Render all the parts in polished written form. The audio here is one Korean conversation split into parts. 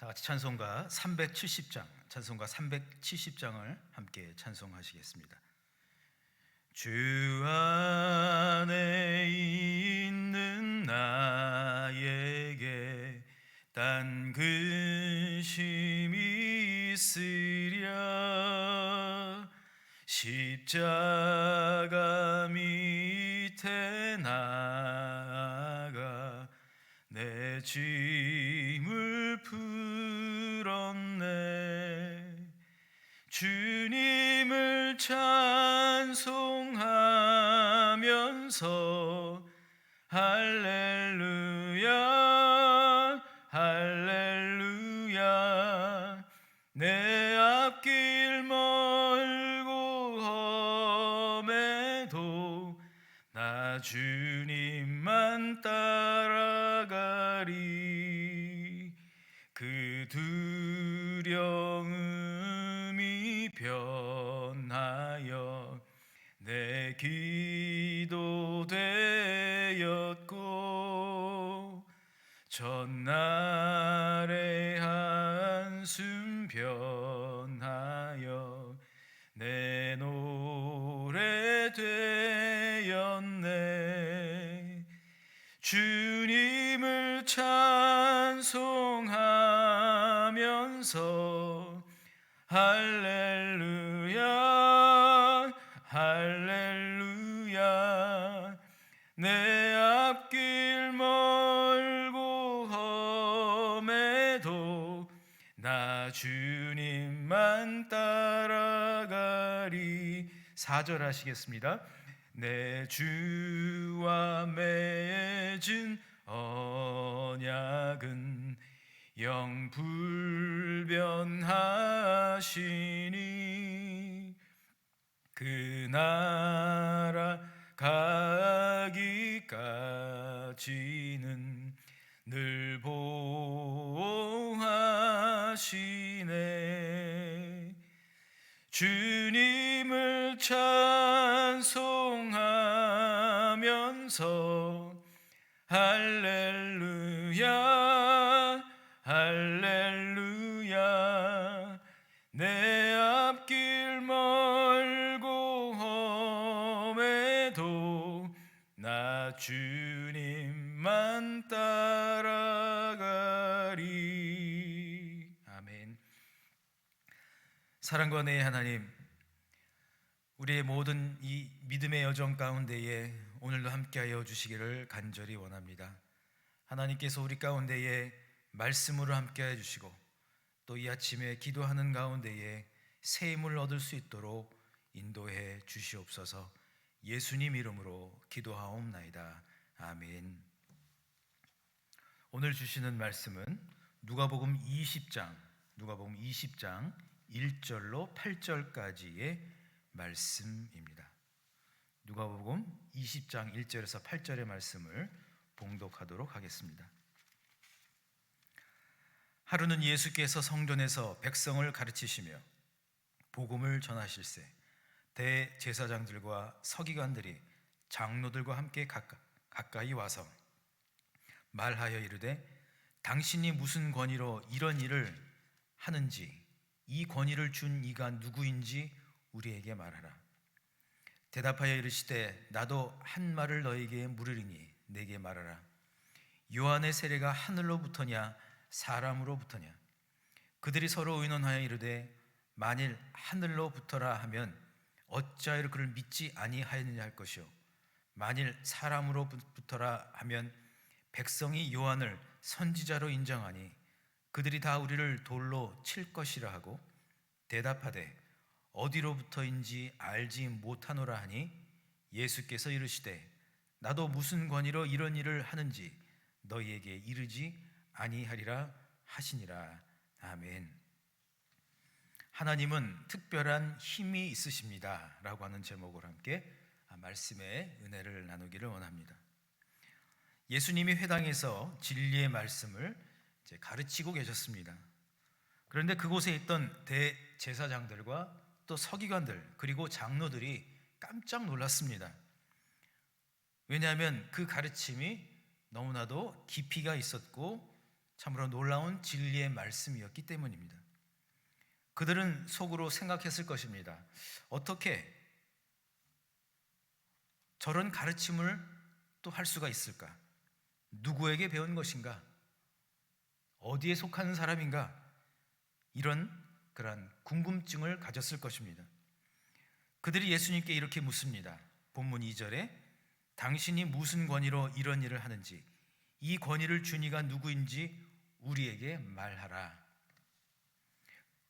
다 같이 찬송가 370장을 함께 찬송하시겠습니다. 주 안에 있는 나에게 딴 근심이 있으랴. 십자가 밑에 나아가 내 짐을 풀었네. 주님을 찬송하면서 할렐루야 할렐루야. 내 앞길 멀고 험해도 나 주님만 따라가리. 그 두려움이 변하여 내 기도 되었고, 전날의 한숨 변하여 내 노래 되었네. 주님을 찬송하면서 할렐루야 할렐루야. 내 앞길 멀고 험해도 나 주님만 따라가리. 4절 하시겠습니다. 내 주와 맺은 언약은 영불변하시니 그 나라 가기까지는 늘 보호하시네. 주님을 찬송하면서 할렐루야 할렐루야. 내 앞길 멀고 험해도 나 주님만 따라가리. 아멘. 사랑과 은혜의 하나님, 우리의 모든 이 믿음의 여정 가운데에 오늘도 함께하여 주시기를 간절히 원합니다. 하나님께서 우리 가운데에 말씀으로 함께해 주시고, 또 이 아침에 기도하는 가운데에 새 힘을 얻을 수 있도록 인도해 주시옵소서. 예수님 이름으로 기도하옵나이다. 아멘. 오늘 주시는 말씀은 누가복음 20장 1절로 8절까지의 말씀입니다. 누가복음 20장 1절에서 8절의 말씀을 봉독하도록 하겠습니다. 하루는 예수께서 성전에서 백성을 가르치시며 복음을 전하실세 대제사장들과 서기관들이 장로들과 함께 가까이 와서 말하여 이르되, 당신이 무슨 권위로 이런 일을 하는지, 이 권위를 준 이가 누구인지 우리에게 말하라. 대답하여 이르시되, 나도 한 말을 너에게 물으리니 내게 말하라. 요한의 세례가 하늘로부터냐 사람으로부터냐? 그들이 서로 의논하여 이르되, 만일 하늘로부터라 하면 어찌하여 그를 믿지 아니하였느냐 할 것이요, 만일 사람으로부터라 하면 백성이 요한을 선지자로 인정하니 그들이 다 우리를 돌로 칠 것이라 하고, 대답하되 어디로부터인지 알지 못하노라 하니, 예수께서 이르시되, 나도 무슨 권위로 이런 일을 하는지 너희에게 이르지 아니하리라 하시니라. 아멘. 하나님은 특별한 힘이 있으십니다 라고 하는 제목으로 함께 말씀의 은혜를 나누기를 원합니다. 예수님이 회당에서 진리의 말씀을 가르치고 계셨습니다. 그런데 그곳에 있던 대제사장들과 또 서기관들 그리고 장로들이 깜짝 놀랐습니다. 왜냐하면 그 가르침이 너무나도 깊이가 있었고 참으로 놀라운 진리의 말씀이었기 때문입니다. 그들은 속으로 생각했을 것입니다. 어떻게 저런 가르침을 또 할 수가 있을까? 누구에게 배운 것인가? 어디에 속하는 사람인가? 이런 그러한 궁금증을 가졌을 것입니다. 그들이 예수님께 이렇게 묻습니다. 본문 2절에 당신이 무슨 권위로 이런 일을 하는지, 이 권위를 준 이가 누구인지 우리에게 말하라.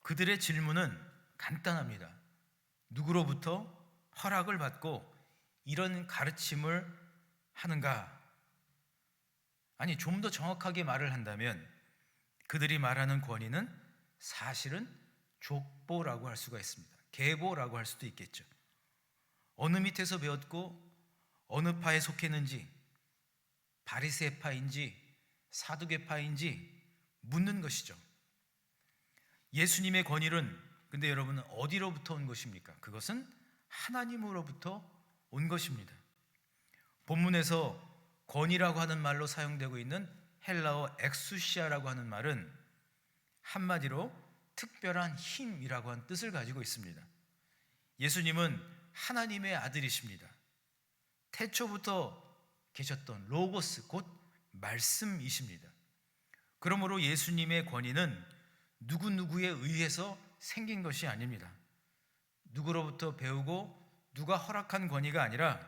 그들의 질문은 간단합니다. 누구로부터 허락을 받고 이런 가르침을 하는가? 아니, 좀 더 정확하게 말을 한다면 그들이 말하는 권위는 사실은 족보라고 할 수가 있습니다. 계보라고 할 수도 있겠죠. 어느 밑에서 배웠고 어느 파에 속했는지, 바리새파인지 사두개파인지 묻는 것이죠. 예수님의 권위는 근데 여러분 어디로부터 온 것입니까? 그것은 하나님으로부터 온 것입니다. 본문에서 권위라고 하는 말로 사용되고 있는 헬라어 엑수시아라고 하는 말은 한마디로 특별한 힘이라고 하는 뜻을 가지고 있습니다. 예수님은 하나님의 아들이십니다. 태초부터 계셨던 로고스, 곧 말씀이십니다. 그러므로 예수님의 권위는 누구누구에 의해서 생긴 것이 아닙니다. 누구로부터 배우고 누가 허락한 권위가 아니라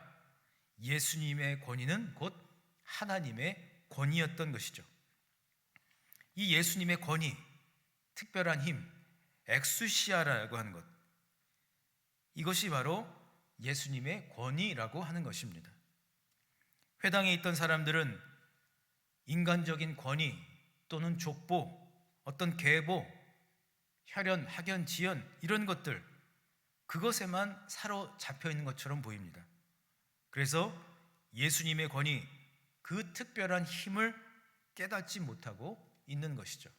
예수님의 권위는 곧 하나님의 권위였던 것이죠. 이 예수님의 권위, 특별한 힘, 엑수시아라고 하는 것, 이것이 바로 예수님의 권위라고 하는 것입니다. 회당에 있던 사람들은 인간적인 권위 또는 족보, 어떤 계보, 혈연, 학연, 지연 이런 것들, 그것에만 사로잡혀 있는 것처럼 보입니다. 그래서 예수님의 권위, 그 특별한 힘을 깨닫지 못하고 있는 것이죠.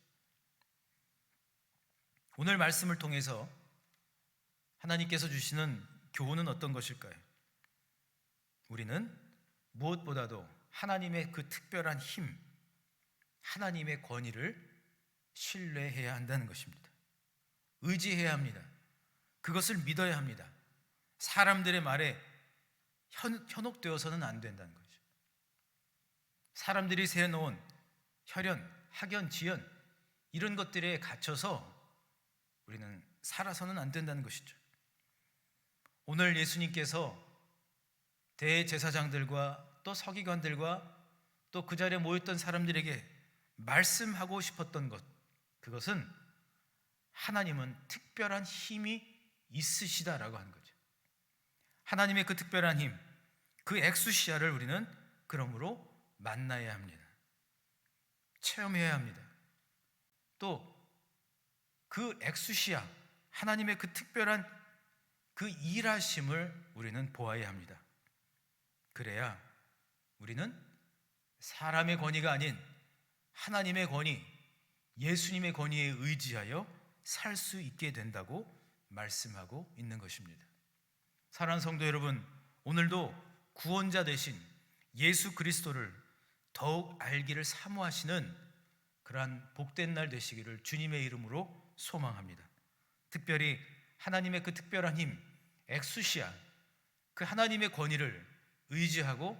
오늘 말씀을 통해서 하나님께서 주시는 교훈은 어떤 것일까요? 우리는 무엇보다도 하나님의 그 특별한 힘, 하나님의 권위를 신뢰해야 한다는 것입니다. 의지해야 합니다. 그것을 믿어야 합니다. 사람들의 말에 현혹되어서는 안 된다는 거죠. 사람들이 세워놓은 혈연, 학연, 지연 이런 것들에 갇혀서 우리는 살아서는 안 된다는 것이죠. 오늘 예수님께서 대제사장들과 또 서기관들과 또 그 자리에 모였던 사람들에게 말씀하고 싶었던 것, 그것은 하나님은 특별한 힘이 있으시다라고 하는 거죠. 하나님의 그 특별한 힘, 그 엑수시아를 우리는 그러므로 만나야 합니다. 체험해야 합니다. 또 그 엑수시아, 하나님의 그 특별한 그 일하심을 우리는 보아야 합니다. 그래야 우리는 사람의 권위가 아닌 하나님의 권위, 예수님의 권위에 의지하여 살 수 있게 된다고 말씀하고 있는 것입니다. 사랑하는 성도 여러분, 오늘도 구원자 되신 예수 그리스도를 더욱 알기를 사모하시는 그러한 복된 날 되시기를 주님의 이름으로 소망합니다. 특별히 하나님의 그 특별한 힘, 엑수시아, 그 하나님의 권위를 의지하고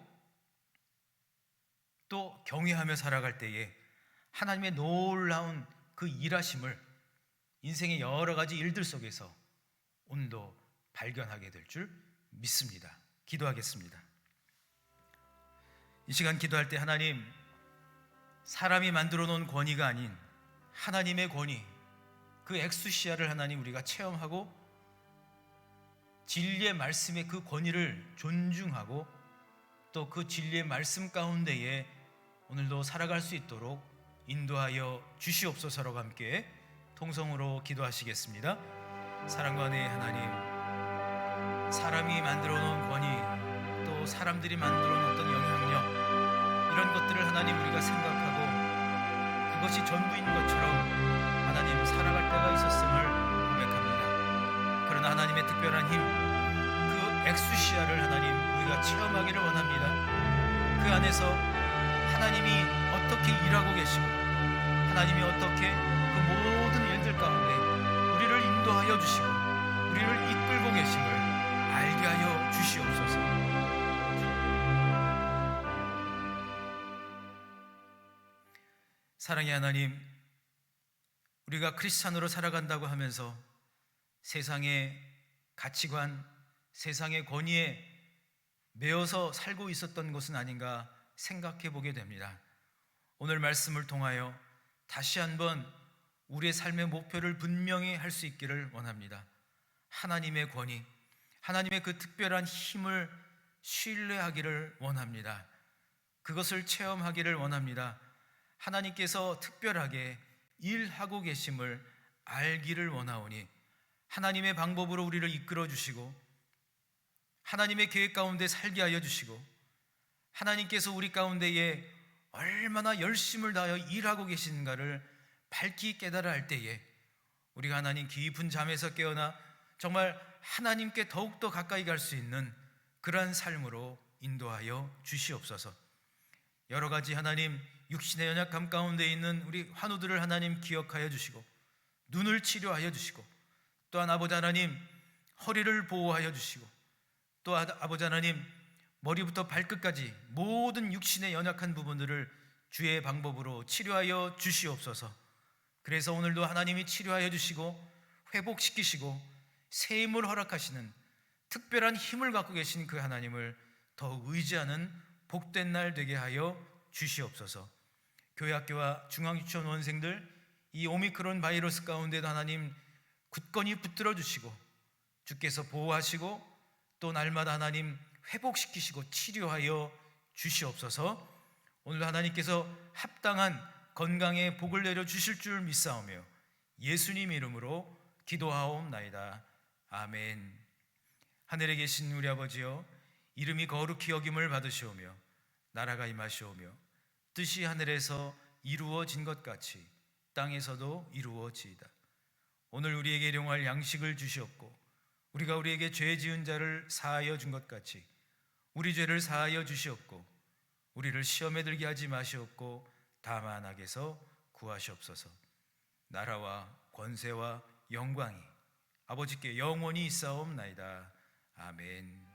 또 경외하며 살아갈 때에 하나님의 놀라운 그 일하심을 인생의 여러 가지 일들 속에서 오늘도 발견하게 될 줄 믿습니다. 기도하겠습니다. 이 시간 기도할 때 하나님, 사람이 만들어 놓은 권위가 아닌 하나님의 권위, 그 엑수시아를 하나님 우리가 체험하고 진리의 말씀의 그 권위를 존중하고 또 그 진리의 말씀 가운데에 오늘도 살아갈 수 있도록 인도하여 주시옵소서라고 함께 통성으로 기도하시겠습니다. 사랑과 은혜의 하나님, 사람이 만들어 놓은 권위 또 사람들이 만들어 놓은 어떤 영향력, 이런 것들을 하나님 우리가 생각하고 그것이 전부인 것처럼 하나님 살아갈 때가 있었음을 고백합니다. 그러나 하나님의 특별한 힘, 그 엑수시아를 하나님 우리가 체험하기를 원합니다. 그 안에서 하나님이 어떻게 일하고 계시고 하나님이 어떻게 그 모든 일들 가운데 우리를 인도하여 주시고 우리를 이끌고 계심을 알게 하여 주시옵소서. 사랑의 하나님, 우리가 크리스찬으로 살아간다고 하면서 세상의 가치관, 세상의 권위에 매여서 살고 있었던 것은 아닌가 생각해 보게 됩니다. 오늘 말씀을 통하여 다시 한번 우리의 삶의 목표를 분명히 할 수 있기를 원합니다. 하나님의 권위, 하나님의 그 특별한 힘을 신뢰하기를 원합니다. 그것을 체험하기를 원합니다. 하나님께서 특별하게 일하고 계심을 알기를 원하오니 하나님의 방법으로 우리를 이끌어 주시고 하나님의 계획 가운데 살게 하여 주시고 하나님께서 우리 가운데에 얼마나 열심을 다하여 일하고 계신가를 밝히 깨달아 할 때에 우리가 하나님 깊은 잠에서 깨어나 정말 하나님께 더욱더 가까이 갈 수 있는 그러한 삶으로 인도하여 주시옵소서. 여러 가지 하나님 육신의 연약함 가운데 있는 우리 환우들을 하나님 기억하여 주시고 눈을 치료하여 주시고 또한 아버지 하나님 허리를 보호하여 주시고 또 아버지 하나님 머리부터 발끝까지 모든 육신의 연약한 부분들을 주의 방법으로 치료하여 주시옵소서. 그래서 오늘도 하나님이 치료하여 주시고 회복시키시고 새 힘을 허락하시는 특별한 힘을 갖고 계신 그 하나님을 더욱 의지하는 복된 날 되게 하여 주시옵소서. 교회학교와 중앙유치원 원생들 이 오미크론 바이러스 가운데도 하나님 굳건히 붙들어 주시고 주께서 보호하시고 또 날마다 하나님 회복시키시고 치료하여 주시옵소서. 오늘도 하나님께서 합당한 건강의 복을 내려 주실 줄 믿사오며 예수님 이름으로 기도하옵나이다. 아멘. 하늘에 계신 우리 아버지여, 이름이 거룩히 여김을 받으시오며 나라가 임하시오며 뜻이 하늘에서 이루어진 것 같이 땅에서도 이루어지이다. 오늘 우리에게 일용할 양식을 주시옵고 우리가 우리에게 죄 지은 자를 사하여 준 것 같이 우리 죄를 사하여 주시옵고 우리를 시험에 들게 하지 마시옵고 다만 악에서 구하시옵소서. 나라와 권세와 영광이 아버지께 영원히 있사옵나이다. 아멘.